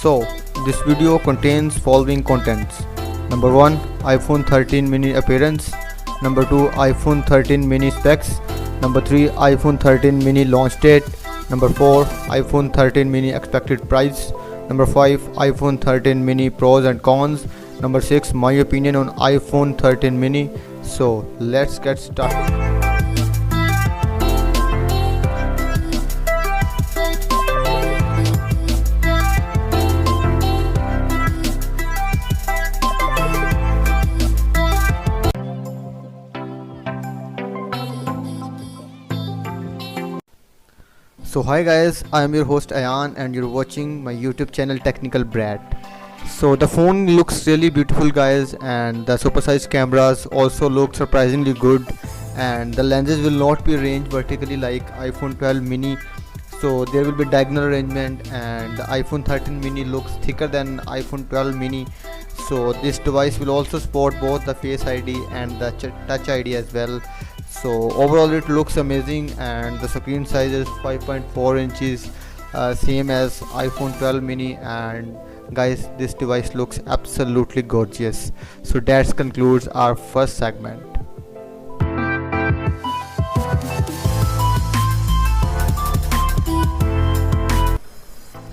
So, this video contains following contents. Number 1, iPhone 13 mini appearance. Number 2, iPhone 13 mini specs. Number 3, iPhone 13 mini launch date. Number 4, iPhone 13 mini expected price. Number 5, iPhone 13 mini pros and cons. Number 6, my opinion on iPhone 13 mini. So, let's get started. So hi guys, I am your host Ayan and you're watching my YouTube channel Technical Brat. So the phone looks really beautiful guys, and the supersized cameras also look surprisingly good, and the lenses will not be arranged vertically like iPhone 12 mini. So there will be diagonal arrangement, and the iPhone 13 mini looks thicker than iPhone 12 mini. So this device will also support both the Face ID and the Touch ID as well. So overall it looks amazing, and the screen size is 5.4 inches, same as iPhone 12 mini. And guys, this device looks absolutely gorgeous. So that concludes our first segment.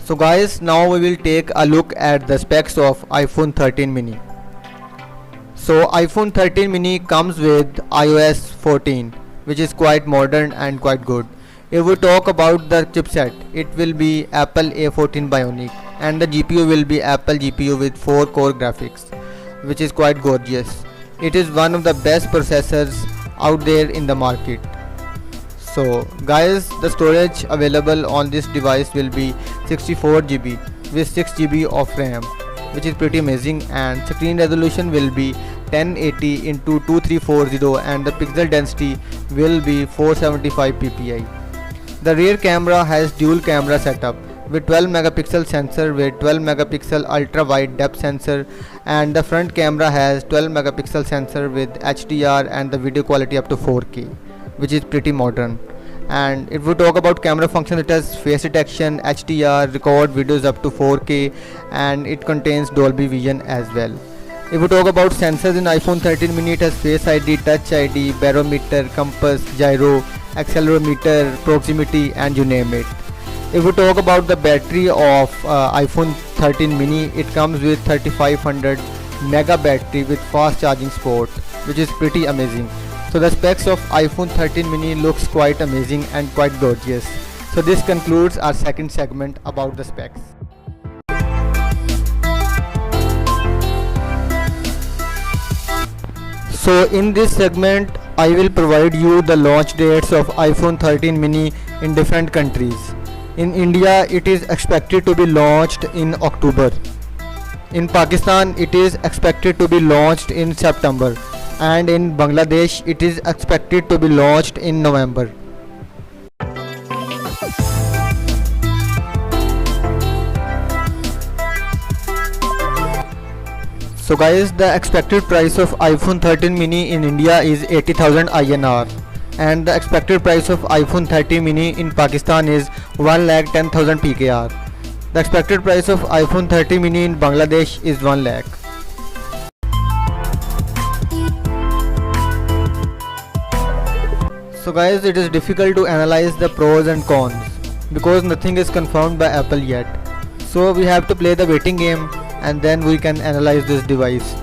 So guys, now we will take a look at the specs of iPhone 13 mini. So iPhone 13 mini comes with iOS 14, which is quite modern and quite good. If we talk about the chipset, it will be Apple A14 Bionic, and the GPU will be Apple GPU with 4 core graphics, which is quite gorgeous. It is one of the best processors out there in the market. So guys, the storage available on this device will be 64GB with 6GB of RAM, which is pretty amazing, and screen resolution will be 1080 into 2340, and the pixel density will be 475 ppi. The rear camera has dual camera setup with 12 megapixel sensor with 12 megapixel ultra wide depth sensor, and the front camera has 12 megapixel sensor with HDR and the video quality up to 4K, which is pretty modern. And if we talk about camera function, it has face detection, HDR, record videos up to 4K, and it contains Dolby Vision as well. If we talk about sensors in iPhone 13 mini, it has Face ID, Touch ID, barometer, compass, gyro, accelerometer, proximity, and you name it. If we talk about the battery of iPhone 13 mini, it comes with 3500 mega battery with fast charging support, which is pretty amazing. So the specs of iPhone 13 mini looks quite amazing and quite gorgeous. So this concludes our second segment about the specs. So in this segment, I will provide you the launch dates of iPhone 13 mini in different countries. In India, it is expected to be launched in October. In Pakistan, it is expected to be launched in September. And in Bangladesh, it is expected to be launched in November. So guys, the expected price of iPhone 13 mini in India is 80,000 INR, and the expected price of iPhone 13 mini in Pakistan is 1,10,000 PKR. The expected price of iPhone 13 mini in Bangladesh is 1 lakh. So guys, it is difficult to analyze the pros and cons because nothing is confirmed by Apple yet. So we have to play the waiting game, and then we can analyze this device.